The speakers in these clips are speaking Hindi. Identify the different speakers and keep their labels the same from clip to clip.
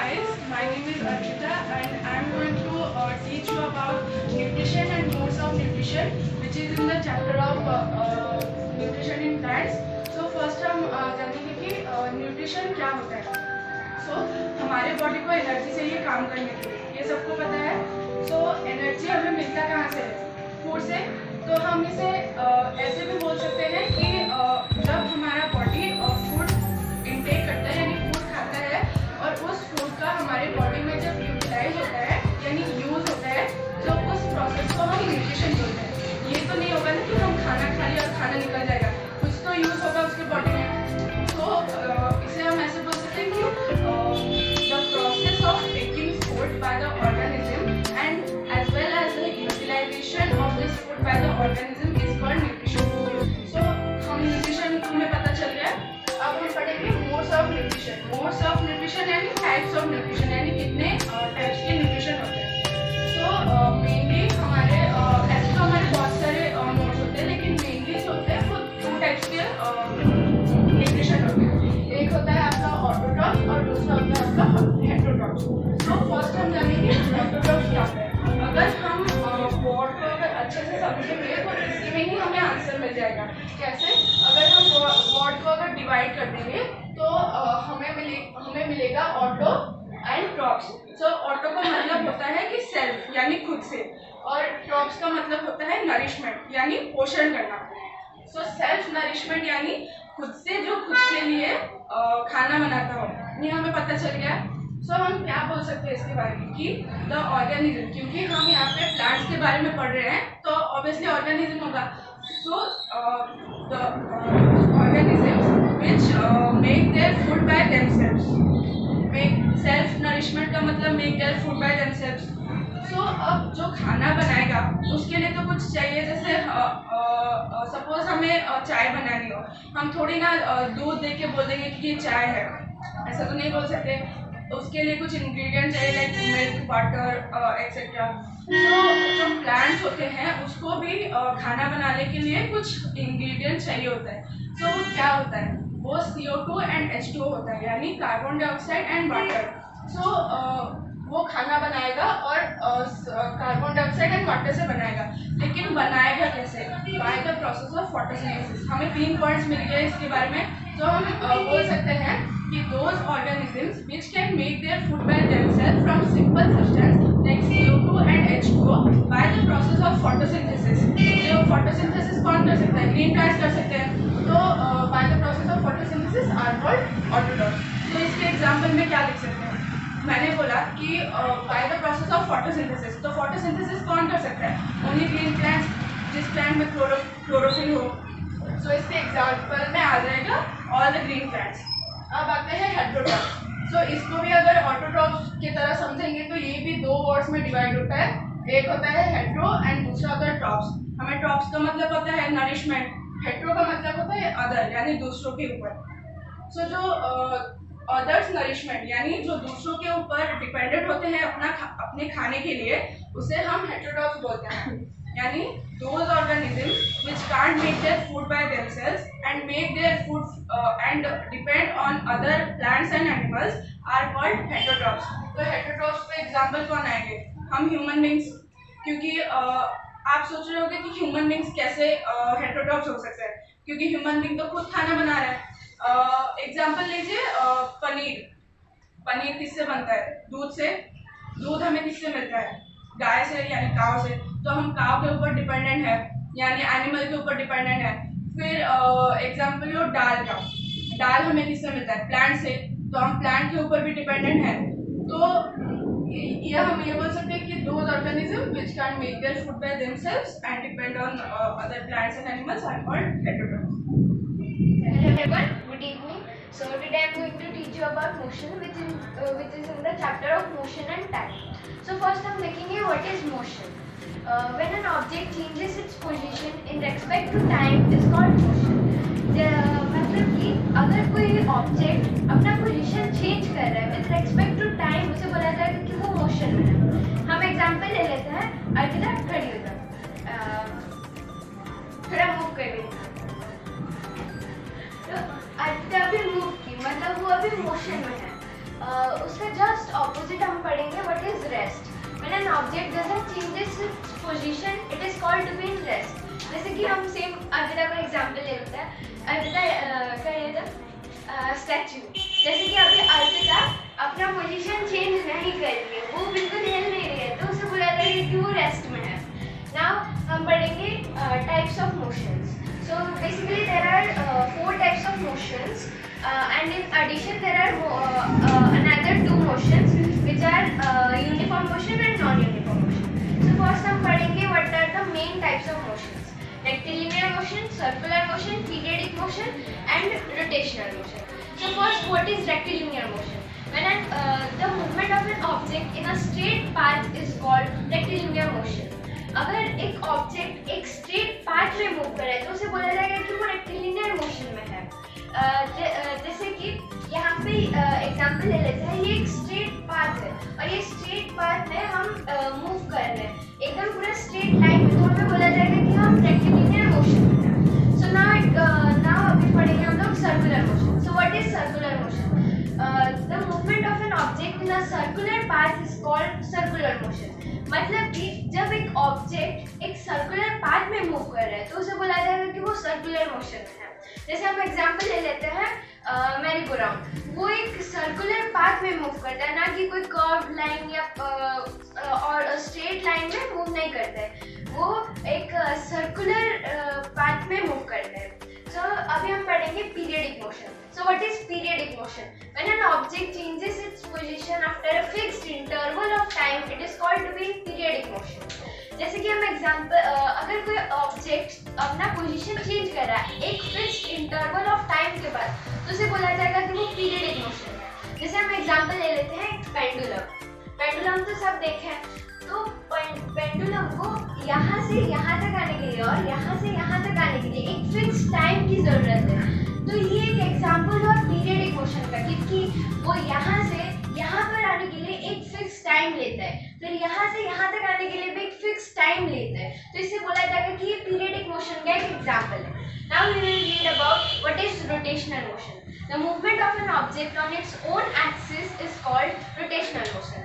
Speaker 1: guys, my name is Archita and I am going to teach you about nutrition and modes of nutrition which is in the chapter of nutrition in plants. So first हम जानेंगे कि न्यूट्रिशन क्या होता है. So हमारे बॉडी को एनर्जी चाहिए काम करने के लिए, ये सबको पता है. So एनर्जी हमें मिलता कहाँ से है? फूड से. तो हम इसे ऐसे भी बोल सकते हैं कि जब हमारा बॉडी फूड इनटेक करता है यानी फूड खाता है और उस फूड का हमारे बॉडी में जब यूटिलाइज होता है यानी यूज होता है तो उस प्रोसेस को हम न्यूट्रिशन बोलते हैं. ये तो नहीं होगा ना कि हम खाना खा लिया और खाना निकल जाएगा, कुछ तो यूज होगा उसके बॉडी में. तो इसे हम ऐसे बोल सकते हैं कि the process of taking food by the organism and as well as the utilization of this food by the organism is called nutrition. So हम न्यूट्रिशन हमें पता चल गया. अब हम पढ़ेंगे modes of nutrition. Modes of nutrition यानी टाइप्स ऑफ न्यूट्रिशन यानी कितने टाइप्स के न्यूट्रिशन होते हैं. तो मेनली हमारे ऐसे तो हमारे बहुत सारे मोड्स होते हैं लेकिन मेनली जो होते हैं वो 2 टाइप्स के न्यूट्रिशन होते हैं. एक होता है आपका ऑटोट्रॉफ्स और दूसरा होता है आपका हेटेरोट्रॉफ्स. तो फर्स्ट हम जानेंगे ऑटोट्रॉफ्स क्या होता है. अगर हम वर्ड को अगर अच्छे से समझेंगे तो इसी में ही हमें आंसर मिल जाएगा. कैसे? अगर हम वर्ड को अगर डिवाइड कर देंगे तो हमें मिलेगा auto and trophs. So auto का मतलब होता है कि सेल्फ यानी खुद से, और ट्रॉप्स का मतलब होता है नरिशमेंट यानी पोषण करना. सो सेल्फ नरिशमेंट यानी खुद से जो खुद के लिए खाना बनाता हो, ये हमें पता चल गया. सो हम क्या बोल सकते हैं इसके बारे में कि द ऑर्गेनिज्म, क्योंकि हम यहाँ पे प्लांट्स के बारे में पढ़ रहे हैं तो ऑब्वियसली ऑर्गेनिज्म होगा. So the organisms which make their food by themselves. Make self nourishment का मतलब make their food by themselves. So अब जो खाना बनाएगा उसके लिए तो कुछ चाहिए. जैसे सपोज हमें चाय बनानी हो, हम थोड़ी ना दूध दे के बोल देंगे कि ये चाय है, ऐसा तो नहीं बोल सकते. उसके लिए कुछ इंग्रेडिएंट चाहिए लाइक मिल्क, वाटर एक्सेट्रा. तो जो प्लांट्स होते हैं उसको भी खाना बनाने के लिए कुछ इंग्रेडिएंट चाहिए होता है. तो वो क्या होता है? वो CO2 एंड H2O होता है यानी कार्बन डाइऑक्साइड एंड वाटर. सो वो खाना बनाएगा और कार्बन डाइऑक्साइड एंड वाटर से बनाएगा. लेकिन बनाएगा कैसे? By the process of photosynthesis. हमें 3 पॉइंट्स मिल गए इसके बारे में. तो हम बोल सकते हैं कि those organisms which can make their food by themselves from simple substance like CO2 and H2O by the process of photosynthesis. जो photosynthesis कौन कर सकता है? ग्रीन प्लांट्स कर सकते हैं. तो by the process of photosynthesis are called autotrophs. तो इसके एग्जाम्पल में क्या लिख सकते हैं? मैंने बोला कि by the process of photosynthesis. तो photosynthesis कौन कर सकता है? Only green plants, जिस प्लांट में क्लोरोफिल हो. सो इसके एग्जाम्पल में आ जाएगा ऑल द ग्रीन प्लांट्स. अब आते हैं हेटेरोट्रॉप्स. सो इसको भी अगर ऑटोट्रॉप्स की तरह समझेंगे तो ये भी 2 वर्ड्स में डिवाइड होता है. एक होता है हेटेरो एंड दूसरा होता है ट्रॉप्स. हमें ट्रॉप्स का मतलब होता है नरिशमेंट, हेटेरो का मतलब होता है अदर यानी दूसरों के ऊपर. सो जो अदर्स नरिशमेंट यानी जो दूसरों के ऊपर डिपेंडेंट होते हैं अपने खाने के लिए, उसे हम हेटेरोट्रॉप्स बोलते हैं. यानी those organisms which can't make their food by themselves and make their food and depend on other plants and animals are called heterotrophs. तो heterotrophs पे एग्जाम्पल कौन आएंगे? हम ह्यूमन बींग्स. क्योंकि आप सोच रहे होंगे कि ह्यूमन बींग्स कैसे हेटेरोट्रॉप्स हो सकते हैं, क्योंकि ह्यूमन बींग तो खुद खाना बना रहा है. एग्जाम्पल लीजिए पनीर. पनीर किससे बनता है? दूध से. दूध हमें किससे मिलता है? गाय से यानी काव से. तो हम काव के ऊपर डिपेंडेंट है यानी एनिमल के ऊपर डिपेंडेंट है. फिर एग्जाम्पल लो दाल का. दाल हमें किससे मिलता है? प्लांट से. तो हम प्लांट के ऊपर भी डिपेंडेंट है. तो ये हम ये बोल सकते हैं कि those organisms which can make their food by themselves and depend on other plants and animals are called heterotrophs.
Speaker 2: Hello everyone, good evening. So today I am going to teach you about motion, which is in the chapter of motion and time. So first I am making you what is motion. When an object changes its position in respect to time is called motion. मतलब कि अगर कोई ऑब्जेक्ट अपना पोजीशन चेंज कर रहा है विद रेस्पेक्ट टू टाइम, उसे बोला जाएगा कि वो मोशन में है. हम एग्जांपल ले लेते हैं. अर्पिता खड़ी हो जाओ, थोड़ा मूव कर रही है. तो अर्पिता अभी मूव की मतलब वो अभी मोशन में है. उसका जस्ट ऑपोजिट हम पढ़ेंगे what is rest. When an object doesn't changes its position it is called to be in rest. जैसे कि हम सेम अर्पिता का एग्जांपल ले लेते हैं। अर्पिता क्या ये था स्टैचू, जैसे कि अभी अर्पिता अपना पोजीशन चेंज नहीं कर रही है, वो बिल्कुल हिल नहीं रही है, तो उसे बोला जाएगा कि वो रेस्ट में है। नाउ हम पढ़ेंगे types of motions. So basically there are 4 types of motions and in addition there are another 2 motions which are uniform motion and non-uniform motion. So first हम पढ़ेंगे what are the main types of motions: rectilinear motion, circular motion, periodic motion and rotational motion. So first, what is rectilinear motion? When the movement of an object in a straight path is called rectilinear motion. अगर एक ऑब्जेक्ट एक स्ट्रेट पाथ में मूव करे तो उसे बोला जाएगा कि वो रेक्टिलिनियर मोशन में है। जैसे कि यहाँ पे एग्जांपल ले लेते हैं, ये एक स्ट्रेट पाथ है और ये स्ट्रेट पाथ में हम मूव कर रहे हैं एकदम पूरा स्ट्रेट लाइन में, तो हमें बोला जाएगा कि हम रेक्टिलिनियर मोशन में हैं। सो नाउ अभी पढ़ेंगे हम लोग circular motion. So what is circular motion? The movement of an object in a circular path is called circular motion. मतलब कि जब एक ऑब्जेक्ट एक सर्कुलर पाथ में मूव कर रहा है तो उसे बोला जाएगा कि वो सर्कुलर मोशन में है। जैसे हम एग्जांपल ले लेते हैं मैरी गो राउंड, वो एक सर्कुलर पाथ में मूव करता है, ना कि कोई कर्व लाइन या और स्ट्रेट लाइन में मूव नहीं करता है, वो एक सर्कुलर पाथ में मूव करता है। सो अभी हम पढ़ेंगे periodic motion. So what is periodic motion? When an object changes its position after a fixed interval of time, it is called to be periodic motion. जैसे कि हम एग्जांपल अगर कोई ऑब्जेक्ट अपना पोजीशन चेंज कर रहा है एक फिक्स्ड इंटरवल ऑफ टाइम के बाद, तो उसे बोला जाएगा कि वो पीरियडिक मोशन है। जैसे हम एग्जांपल ले लेते हैं पेंडुलम। पेंडुलम तो सब देखे हैं, तो पेंडुलम को यहाँ से यहाँ तक आने के लिए और यहाँ से यहाँ तक आने के लिए एक फिक्स्ड टाइम की जरूरत है। तो ये एक एग्जांपल हुआ पीरियडिक मोशन का, क्योंकि वो यहाँ से यहाँ पर आने के लिए एक फिक्स टाइम लेता है, फिर यहाँ से यहाँ तक आने के लिए भी एक फिक्स टाइम लेता है, तो इससे बोला जाएगा कि ये पीरियडिक मोशन का एक एग्जांपल है। Now we will read about what is rotational motion. The movement of an object on its own axis is called rotational motion.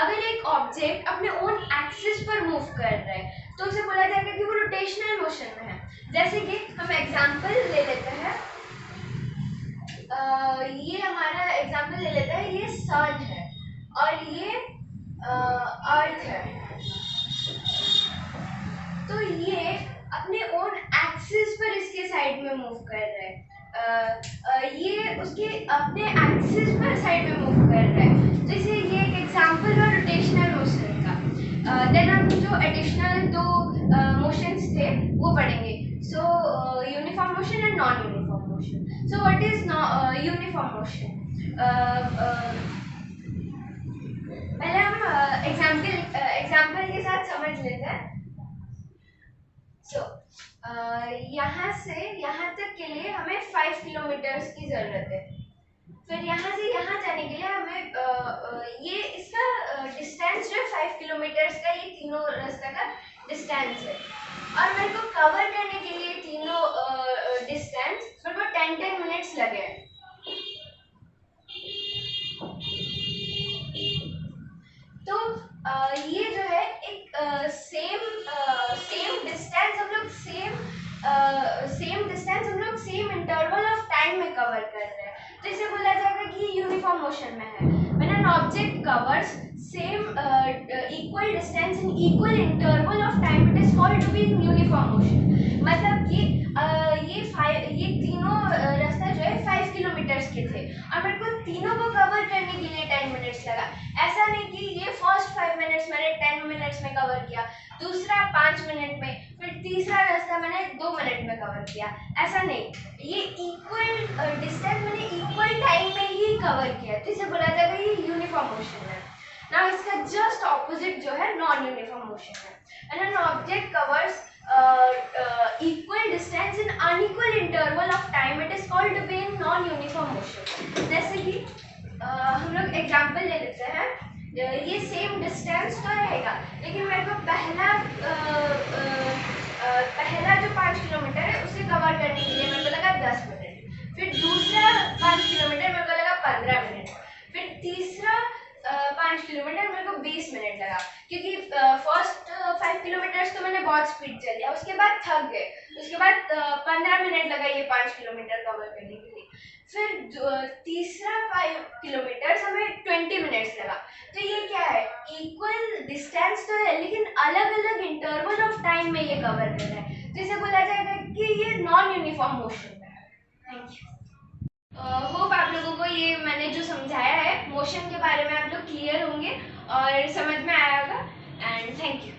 Speaker 2: अगर एक ऑब्जेक्ट अपने ओन एक्सिस पर मूव कर रहा है तो उसे बोला जाएगा कि वो रोटेशनल मोशन में है। जैसे कि हम एग्जांपल ले लेते हैं, ये हमारा एग्जांपल ले लेते हैं, ये सन है और ये अर्थ है, तो ये अपने ओन एक्सिस पर इसके साइड में मूव कर रहा है, ये उसके अपने एक्सिस पर साइड में मूव कर रहा है। जैसे ये एक एग्जांपल है रोटेशनल मोशन का। देन हम जो एडिशनल 2 मोशंस थे वो पढ़ेंगे। सो uniform motion and non uniform motion. So what is uniform motion? पहले हम एग्जाम्पल के साथ समझ लेते हैं। So यहाँ से यहाँ तक के लिए हमें 5 किलोमीटर्स की ज़रूरत है। फिर यहाँ से यहाँ जाने के लिए हमें ये इसका डिस्टेंस जो है 5 किलोमीटर्स का, ये तीनों रास्ते का डिस्टेंस है, और मेरे को कवर करने के लिए तीनों डिस्टेंस मेरे को 10 मिनट्स लगे। तो ये जो है एक सेम डिस्टेंस हम लोग सेम इंटरवल ऑफ टाइम में कवर कर रहे हैं, तो इसे बोला जाएगा कि यूनिफॉर्म मोशन में है। When an object covers same equal distance in equal interval of time, it is called to be uniform motion. मतलब कि ये तीनों रास्ता जो है 5 किलोमीटर्स के थे और मेरे को तीनों को कवर करने के लिए 10 मिनट्स लगा। ऐसा नहीं कि ये फर्स्ट 5 मिनट्स मैंने 10 मिनट्स में कवर किया, दूसरा 5 मिनट में, फिर तीसरा रास्ता मैंने 2 मिनट में कवर किया, ऐसा नहीं, ये इक्वल डिस्टेंस मैंने इक्वल टाइम में ही कवर किया, तो इसे बोला जाएगा ये यूनिफॉर्म मोशन है। नाउ इसका जस्ट ऑपोजिट जो है नॉन यूनिफॉर्म मोशन है। And an object covers equal distance in unequal interval of time, it is called to be in non uniform motion। जैसे कि हम लोग एग्जांपल ले लेते हैं, ये सेम डिस्टेंस तो रहेगा, लेकिन मेरे को पहला जो 5 किलोमीटर है उसे कवर करने के लिए मेरे को लगा 10 मिनट, फिर दूसरा 5 किलोमीटर मेरे को लगा 15 मिनट, फिर तीसरा 5 5 किलोमीटर मेरे को 20 मिनट लगा, क्योंकि फर्स्ट 5 किलोमीटर्स तो मैंने बहुत स्पीड चल लिया, उसके बाद थक गए, उसके बाद 15 मिनट लगा ये 5 किलोमीटर कवर करने के लिए। फिर तीसरा 5 किलोमीटर हमें 20 मिनट्स लगा। तो ये क्या है, इक्वल डिस्टेंस तो है लेकिन अलग अलग इंटरवल ऑफ टाइम में ये कवर कर रहा है, जिसे बोला जाएगा कि ये नॉन यूनिफॉर्म मोशन है। Thank you. होप आप लोगों को ये मैंने जो समझाया है मोशन के बारे में आप लोग क्लियर होंगे और समझ में आया होगा, एंड थैंक यू।